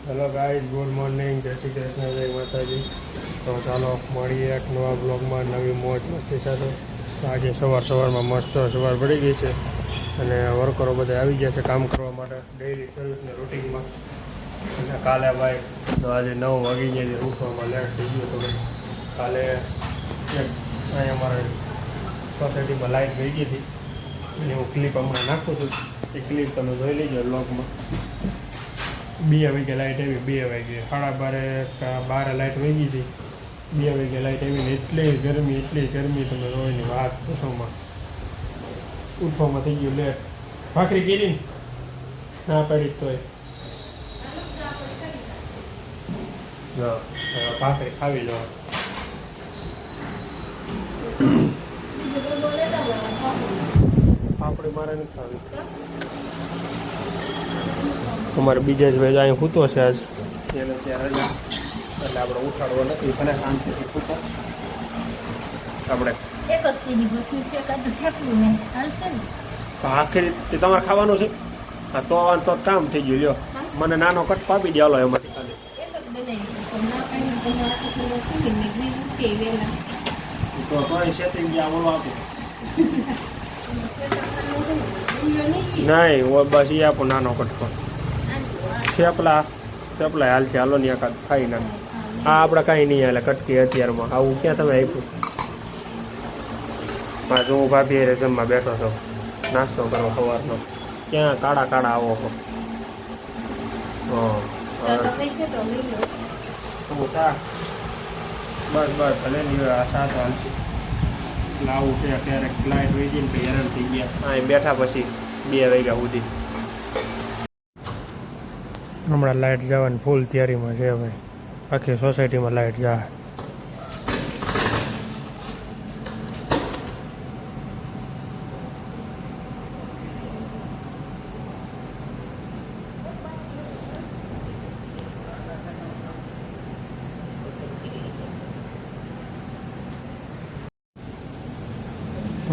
Hello guys, good morning, જય શ્રી કૃષ્ણ, જય માતાજી. તો ચાલો મળીએ એક નવા બ્લોગમાં નવી મોજ મસ્તી સાથે. આજે સવારમાં મસ્ત સવાર પડી ગઈ છે અને વર્કરો બધા આવી ગયા છે કામ કરવા માટે ડેઇલી સર્વિસને રૂટિનમાં. અને કાલે ભાઈ તો આજે 9 વાગી ગયા ઉઠવામાં લેટ થઈ ગયું તો ભાઈ કાલે અહીંયા અમારે સોસાયટીમાં લાઇટ ગઈ ગઈ હતી અને હું ક્લિપ હમણાં નાખું છું. એ ક્લિપ તમે જોઈ લેજો બ્લોગમાં. 2 વાગે લાઇટ આવી, 2 વાગે 12:30 લાઇટ વહી ગઈ હતી. 2 વાગે લાઇટ આવીને એટલી ગરમી તમે રોયની વાત પૂછોમાં. ઉઠવામાં થઈ ગયું લેટ. ભાખરી કરી ને ના પાડી તોય ભાખરી ખાવી લો. પાપડી મારે નથી ખાવી. અમારે બીજા જ ભાઈ અહીં સૂતો છે આજ એને છે રજા એટલે આપણે ઉઠાડવો નથી. ભલે શાંતિથી સૂતો આપણે આખરી તમારે ખાવાનું છે. હા તો કામ થઈ ગયું. લ્યો મને નાનો કટ પાપી દે હાલો એમાંથી ખાલી. તો સેટિંગ ગયા બોલો આપું નહીં બસ એ આપો નાનો કટકો. થેપલા હાલ છે હાલો ને એકાદ ખાઈ ના. હા આપણે કાંઈ નહીં હાલે કટકી અત્યારમાં. આવું ક્યાં તમે આપ્યું? હા જો હું ભાભી હારે જમવા બેઠો છો નાસ્તો કરો સવારનો. ક્યાં કાળા આવો છો? ચા બસ ભલે નહીં આ સાત હાલશે. લાવું છે ક્યારેક લાઇટ વહી ગઈ ને પછી હેરાન થઈ ગયા. હા બેઠા પછી 2 વાગ્યા સુધી. હમણાં લાઇટ જવાની ફૂલ તૈયારીમાં છે ભાઈ. આખી સોસાયટીમાં લાઇટ જાય.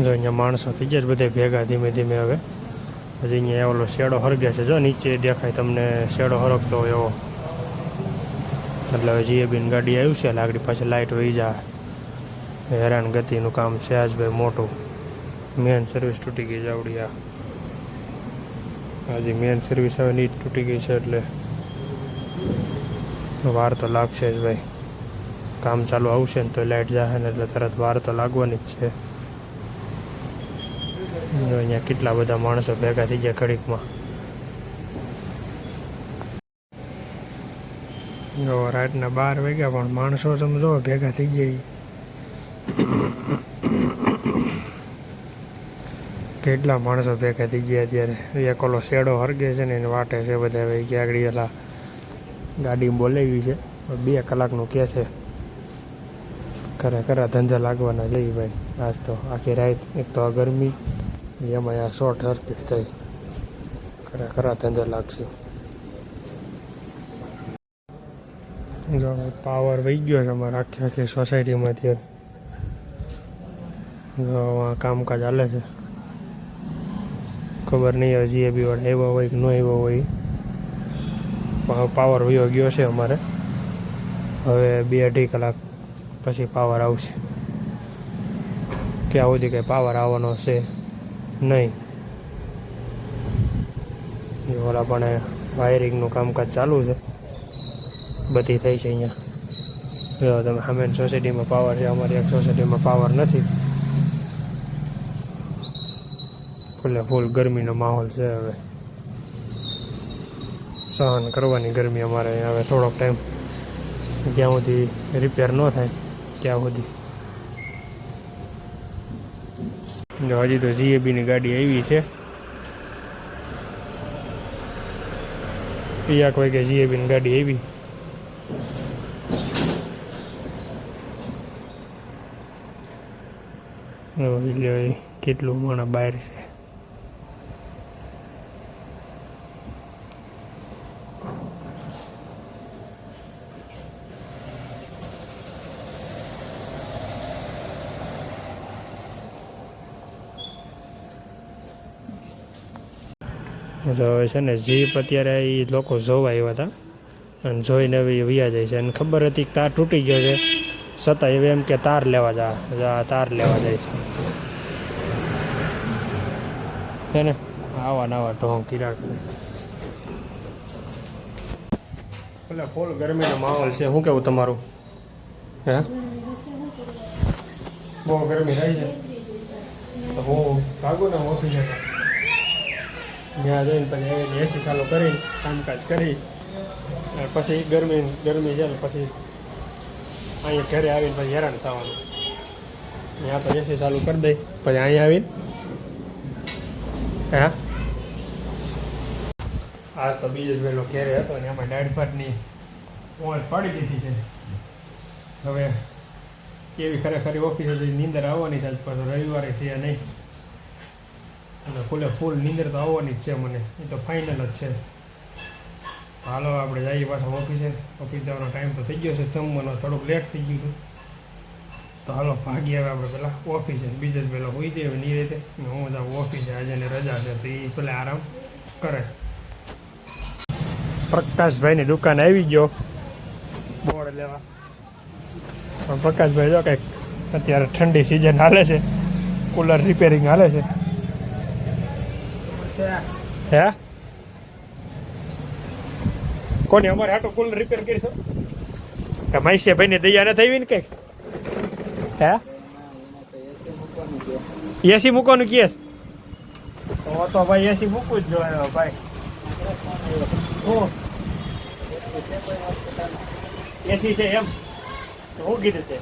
જો અહીંયા માણસો થઈ ગયા બધા ભેગા ધીમે ધીમે. હવે હજી અહીંયા ઓલો શેડો હરગે છે. જો નીચે દેખાય તમને શેડો હરગતો હોય એવો. એટલે હવે જીએબીની ગાડી આવ્યું છે એટલે આગળ પાછી લાઇટ વહી જાય. હેરાન ગતિનું કામ છે આજ ભાઈ મોટું. મેન સર્વિસ તૂટી ગઈ છે આવડી. હજી મેન સર્વિસ હવે નીટ તૂટી ગઈ છે એટલે વાર તો લાગશે જ ભાઈ. કામ ચાલુ આવશે ને તો લાઇટ જાય ને એટલે તરત વાર તો લાગવાની જ છે. અહીંયા કેટલા બધા માણસો ભેગા થઈ ગયા ઘડીકમાં. જો રાતના 12 વાગ્યા પણ માણસો તમે જો ભેગા થઈ ગયા. કેટલા માણસો ભેગા થઈ ગયા અત્યારે. એક ઓલો શેડો હરગે છે ને એને વાટે છે બધા. ભાઈ કે આગળ એલા ગાડી બોલાવી છે 2 કલાકનું કહે છે. ખરા ધંધા લાગવાના છે ભાઈ. આજ તો આખી રાત એક તો આ ગરમી એમાં આ શોર્ટ સર્કિટ થઈ. ખરા ધંધા લાગશે. જો પાવર વહી ગયો છે અમારે આખી સોસાયટીમાંથી. જો કામકાજ ચાલે છે. ખબર નહીં હવે જીએબી વાળા આવ્યા હોય કે ન આવ્યા હોય. પાવર વયો ગયો છે અમારે. હવે 2-2.5 કલાક પછી પાવર આવશે. ક્યાં સુધી કંઈ પાવર આવવાનો છે નહીં. ઓલા પણ વાયરિંગનું કામકાજ ચાલુ છે. બધી થઈ છે અહીંયા. જો તમે સામે સોસાયટીમાં પાવર છે. અમારી એક સોસાયટીમાં પાવર નથી. ફૂલ ગરમીનો માહોલ છે. હવે સહન કરવાની ગરમી અમારે હવે થોડોક ટાઈમ જ્યાં સુધી રિપેર ન થાય ત્યાં સુધી. જો હજી તો જીએબીની ગાડી આવી છે. 1 વાગે જીએબીની ગાડી આવી. એટલે કેટલું માણસ બહાર છે. તો છે ને જીપ અત્યારે એ લોકો જોવા આવ્યા હતા અને જોઈને એવી વૈયા જાય છે. અને ખબર હતી કે તાર તૂટી ગયો છે, છતાં એવી એમ કે તાર લેવા તાર લેવા જાય છે ને આવા નવા ઢોંગ કિરાક. એટલે ફૂલ ગરમીનો માહોલ છે. શું કેવું તમારું? હે બહુ ગરમી થાય છે તો હું ભાગું ને ઓફિસે ત્યાં જઈને પછી એસી ચાલુ કરી કામકાજ કરી પછી ગરમી છે ને પછી અહીંયા ઘરે આવીને પછી હેરાન થવાનું. ત્યાં તો એસી ચાલુ કરી દઈ પછી અહીંયા આવીને હા આજ તો બીજો જ વહેલો ઘેરે હતો ને એમાં દાળ ભાતની ઓળ પાડી દીધી છે. હવે એવી ખરેખર ઓફિસે જઈ નીંદર આવવાની છે. આજ પાછો રવિવારે છે નહીં અને ફૂલે ફૂલ નીંદર તો આવવાની જ છે મને, એ તો ફાઇનલ જ છે. હાલો આપણે જઈએ પાછા ઓફિસે જવાનો ટાઈમ તો થઈ ગયો છે. જમવાનો થોડુંક લેટ થઈ ગયું હતું તો હાલો ભાગી આવે આપણે પહેલાં ઓફિસે. બીજે જ પહેલાં હોઈ દે ની રીતે હું જાઉં ઓફિસે. આજે ને રજા છે તો એ પહેલાં આરામ કરે. પ્રકાશભાઈની દુકાન આવી ગયો બોર્ડ લેવા. પણ પ્રકાશભાઈ જો કંઈક અત્યારે ઠંડી સિઝન હાલે છે, કુલર રિપેરિંગ હાલે છે. હે કોને અમારે હાટો કુલર રિપેર કરીશો કે મહેશિયા ભાઈને દયા ન થઈ ને કંઈક? હે એસી મૂકવાનું કે તો ભાઈ એસી મૂકવું જ જોઈએ ભાઈ. એસી છે એમ તો હું કીધું છે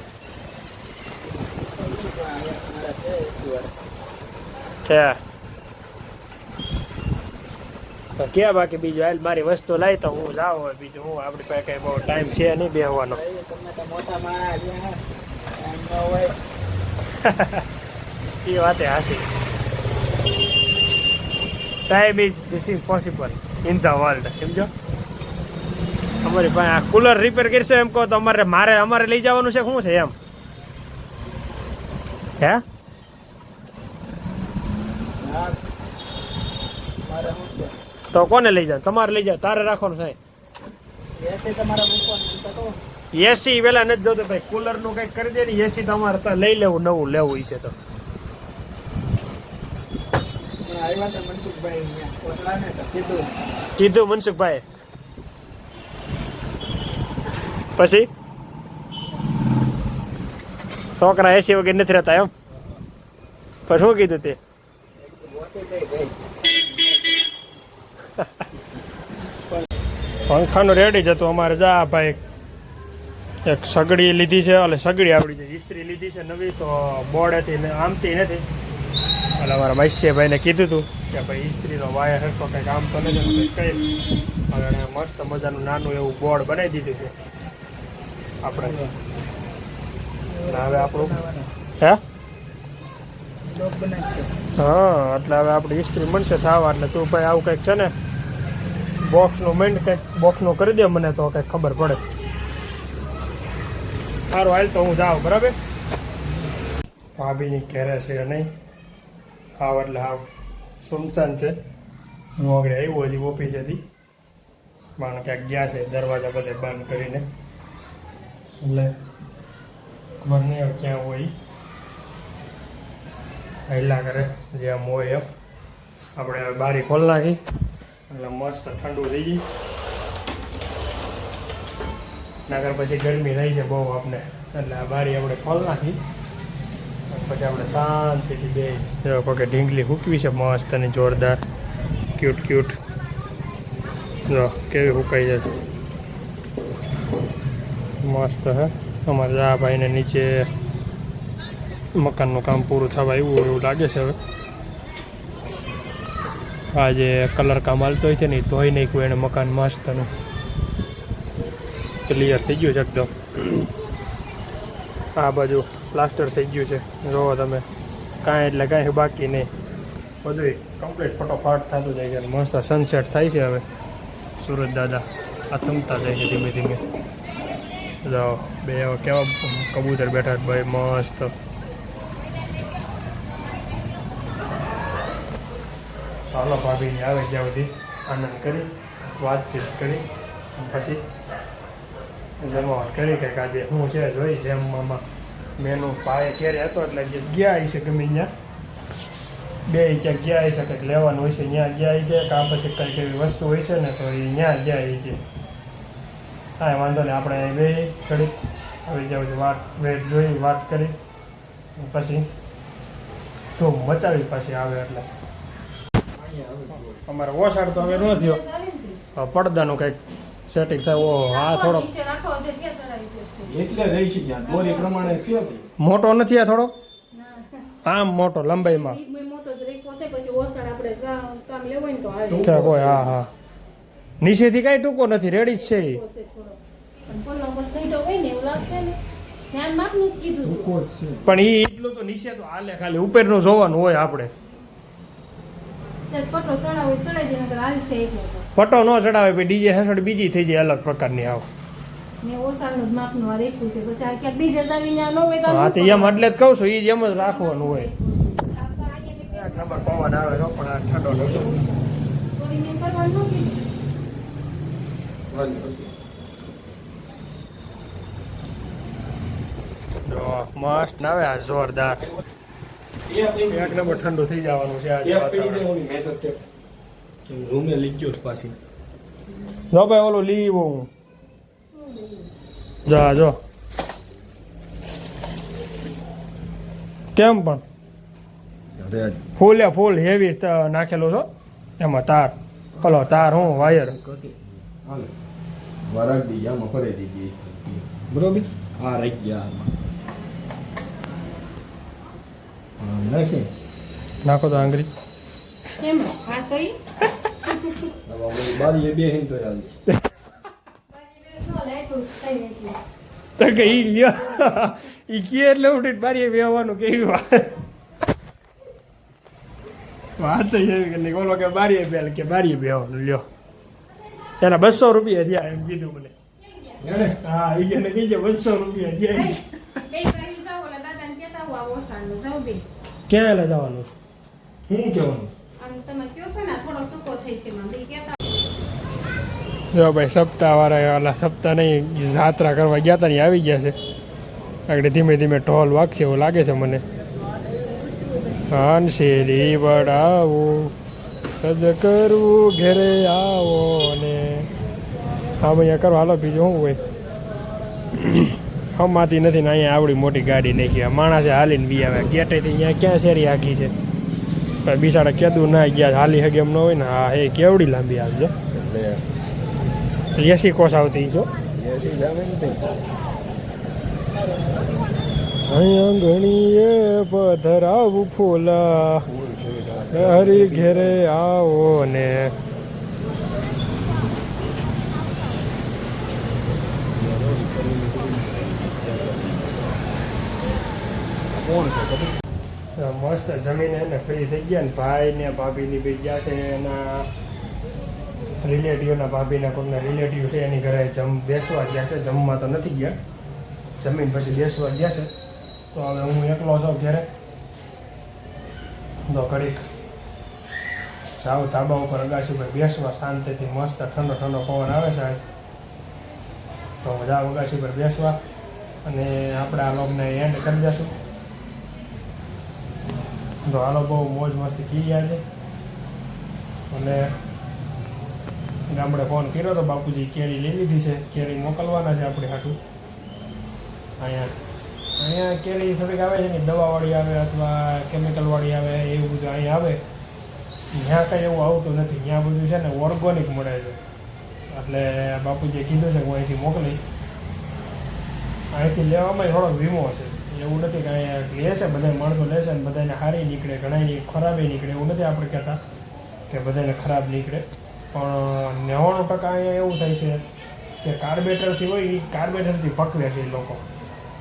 તો ક્યાં બાકી બીજું હાલ મારી વસ્તુ લાવી તો હું જાવ. હોય બીજું હું આપણી પાસે કઈ બહુ ટાઈમ છે નહીં બેસવાનો. એ વાતે હાસી. Time is this is possible in the world. સમજો અમારી પાસે આ કુલર રિપેર કરશો એમ કહો તો અમારે લઈ જવાનું છે. શું છે એમ? હે તો કોને લઈ જાવ? તમારે લઈ જાવ, તારે રાખવાનું છે. એસી પેલા નથી જોતું ભાઈ, કુલર નું કઈક કરી દે ને. એસી તમારે તો લઈ લેવું, નવું લેવું છે તો કીધું મનસુખભાઈ. પછી છોકરા એસી વગર નથી રહેતા એમ? પછી શું કીધું તે? પંખાનું રેડી જ હતું અમારે. જા ભાઈ એક સગડી લીધી છે, એટલે સગડી આવડી છે. ઇસ્ત્રી લીધી છે નવી તો બોર્ડેથી આમતી નથી. એટલે અમારા મહેશિયાભાઈને કીધું હતું કે ભાઈ ઇસ્ત્રીનો વાયર હરખો કંઈક આમ તો નથી કઈ. હવે મસ્ત મજાનું નાનું એવું બોર્ડ બનાવી દીધું છે આપણે. હવે આપણું હે હા એટલે હવે આપણી ઇસ્ત્રી બનશે થવા. એટલે તું ભાઈ આવું કંઈક છે ને બોક્સનું મેન્ટ કંઈક બોક્સનું કરી દે મને તો કંઈક ખબર પડે. સારું હાલ તો હું જાઉં. બરાબર ભાભીની ઘેરે છે નહીં હાવ એટલે હાવ સુમસાન છે. હું આગળ આવ્યો હજી ઓફિસ હતી માણ ક્યાંક ગયા છે, દરવાજા બધે બંધ કરીને. એટલે ખબર નહીં હવે ક્યાં હોય હેલા કરે જે આમ હોય એમ. આપણે હવે બારી ખોલ નાખી એટલે મસ્ત ઠંડુ થઈ ગઈ. નાગર પછી ગરમી રહી છે બહુ આપણે, એટલે આ બારી આપણે ખોલ નાખી પછી આપણે શાંતિથી બે પગે ઢીંગલી હૂકવી છે મસ્ત અને જોરદાર ક્યુટ ક્યુટ. જો કેવી હુકાઈ જાય મસ્ત. હે અમારે જા ભાઈને નીચે મકાનનું કામ પૂરું થવા આવ્યું એવું લાગે છે. હવે આ જે કલર કામ હાલતો હોય છે ને એ ધોઈ નાખ્યું એને મકાન મસ્તનું ક્લિયર થઈ ગયું છે એકદમ. આ બાજુ પ્લાસ્ટર થઈ ગયું છે જોવો તમે, કાંઈ એટલે કાંઈ બાકી નહીં, બધું કમ્પ્લીટ ફટોફટ થતું જાય છે. મસ્ત સનસેટ થાય છે. હવે સુરજ દાદા આ થમતા જાય છે ધીમે ધીમે. જાઓ બે કેવા કબૂતર બેઠા ભાઈ મસ્ત. હાલો ભાભીની આવે ત્યાં બધી આનંદ કરી વાતચીત કરી પછી જમવા કરી કંઈક આજે હું છે જોઈ જેમમાં મેનુ પાયે ક્યારે હતો એટલે ગયા હશે ગમે ત્યાં બે ક્યાંક ગયા હશે કંઈક લેવાનું હોય છે ત્યાં ગયા છે કાં પછી કંઈક એવી વસ્તુ હોય છે ને તો એ ત્યાં ગયા છે. હા વાંધો નહીં, આપણે બે ઘડીક આવી જાઉં છું, વેટ જોઈ વાત કરી પછી ધૂમ મચાવી પાછી આવે એટલે અમારે ઓસાડ તો હવે ન થયો, પડદાનું કંઈક સેટિંગ થાય. ઓ હા થોડોક એટલે રહી છે ત્યાં દોરી પ્રમાણે છે મોટો નથી આ થોડો આમ મોટો લંબાઈમાં કોઈ હા હા નીચેથી કાંઈ ટૂંકો નથી, રેડી જ છે એ. પણ એ એટલું તો નીચે તો હાલે, ખાલી ઉપરનું જોવાનું હોય આપણે. પટો ન ચડાવે પછી ડીજે હેસડ બીજી થઈ જાય અલગ પ્રકારની આવ. હા તો એમ એટલે જ કહું છું, એ જ એમ જ રાખવાનું હોય. નંબર પવન આવે છે પણ આ ઠંડો મસ્ત નાવે આ જોરદાર એક નંબર ઠંડુ થઈ જવાનું છે આજે રૂમે લઈ ગયો પાછી. જો ભાઈ ઓલું લીવો હું જા જો કેમ પણ ફૂલે ફૂલ હેવી નાખેલું છો એમાં તાર પેલો તાર હું વાયર વરાગ દી આમાં ફરે દી બરોબર. આ રહી ગયા નાખી નાખો તો આંગળી બારી બે હિન તો યાદ તો કે ઈ લ્યો ઈ કે એટલે ઉઠી બારીએ બેહવાનું કેવી વાત તો એવી કે નહીં બોલો કે બારીએ બેલ કે બારીએ બેહવાનું લ્યો એના 200 રૂપિયા થયા એમ કીધું મને. હા ઈ કે કીજે 200 રૂપિયા થયા. ક્યાં લઈ જવાનું શું કહેવાનું જો ભાઈ સપ્તાહ વાળા ઓલા સપ્તાહ નહીં જાત્રા કરવા ગયા હતા ને આવી ગયા છે આગળ ધીમે ધીમે ઢોલ વાગશે એવું લાગે છે મને. હાંસેલી વડાવું સજ કરવું ઘેરે આવો ને આમ અહીંયા કરો હાલો બીજું શું હોય. હમાતી નથી ને અહીંયા આવડી મોટી ગાડી નાખી માણસે હાલીને બી આવે ગેટેથી અહીંયા ક્યાં શેરી આખી છે બિચારા કેદું ના ગયા હાલી હગે એમ ન હોય ને. હા એ કેવડી લાંબી આવજો એસી કોસ આવતી જો અહીંયા ઘણીએ પધરાવું ફૂલા હરી ઘેરે આવો ને મસ્ત જમીન એને ફ્રી થઈ ગયા ને ભાઈ ને ભાભીની બી ગયા છે એના રિલેટિવના ભાભીના કોઈના રિલેટિવ છે એની ઘરે બેસવા ગયા છે, જમવા તો નથી ગયા, જમીન પછી બેસવા ગયા છે. તો હવે હું એકલો છું ઘરે તો ઘડીક જાઉં ધાબા ઉપર અગાસી પર બેસવા શાંતિથી મસ્ત ઠંડો ઠંડો પવન આવે છે તો હું જાઉં અગાસી પર બેસવા અને આપણે આ લોકોને એન્ડ કરી દઈશું. તો હાલો બહુ મોજ મસ્તી કી ગયા છે અને ગામડે ફોન કર્યો તો બાપુજી કેરી લઈ લીધી છે, કેરી મોકલવાના છે આપણે હાટું. અહીંયા કેરી થોડીક આવે છે ને દવાવાળી આવે અથવા કેમિકલવાળી આવે એવું બધું અહીંયા આવે. ત્યાં કંઈ એવું આવતું નથી, ત્યાં બધું છે ને ઓર્ગોનિક મળે છે. એટલે બાપુજીએ કીધું છે કે હું અહીંથી મોકલી, અહીંથી લેવામાં થોડોક વીમો છે. એવું નથી કે અહીંયા લે છે બધા માણસો લે છે ને બધાને સારી નીકળે, ઘણાની ખરાબી નીકળે એવું નથી આપણે કહેતા કે બધાને ખરાબ નીકળે. પણ 99% અહીંયા એવું થાય છે કે કાર્બેટરથી હોય એ કાર્બેટરથી પકવે છે એ લોકો.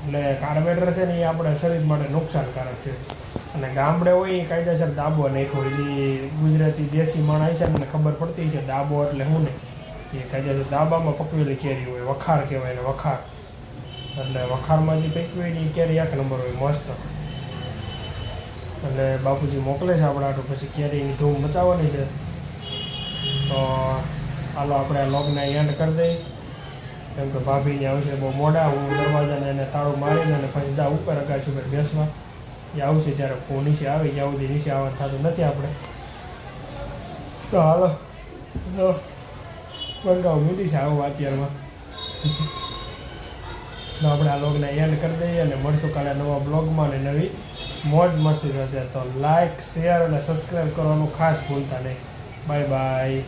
એટલે કાર્બેટર છે ને એ આપણે શરીર માટે નુકસાનકારક છે. અને ગામડે હોય એ કાયદેસર દાબો નાખ્યો એ ગુજરાતી દેશી માણસ છે મને ખબર પડતી છે દાબો એટલે શું ને એ કાયદેસર દાબામાં પકવેલી કેરી હોય, વખાર કહેવાય ને વખાર. એટલે વખારમાં જે પકવી એ કેરી એક નંબર હોય મસ્ત. એટલે બાપુજી મોકલે છે આપણા હાટું, પછી કેરીની ધૂમ મચાવવાની છે. તો હાલો આપણે લોગને એન્ડ કરી દઈએ. કેમ કે ભાભીને આવશે બહુ મોડા. હું દરવાજાને એને તાળું મારીને અને પછી જા ઉપર અગાસી ઉપર બેસવા. એ આવશે ત્યારે હું નીચે આવી ત્યાં સુધી નીચે આવવાનું થતું નથી આપણે. તો હાલો મંગાવું મીઠી છે આવું અત્યારમાં. તો આપણે આ બ્લોગને એન્ડ કરી દઈએ અને મળશું કાલે નવા બ્લોગમાં અને નવી મોજ મસ્તી થશે. તો લાઇક શેર અને સબસ્ક્રાઈબ કરવાનું ખાસ ભૂલતા નહીં. Bye bye.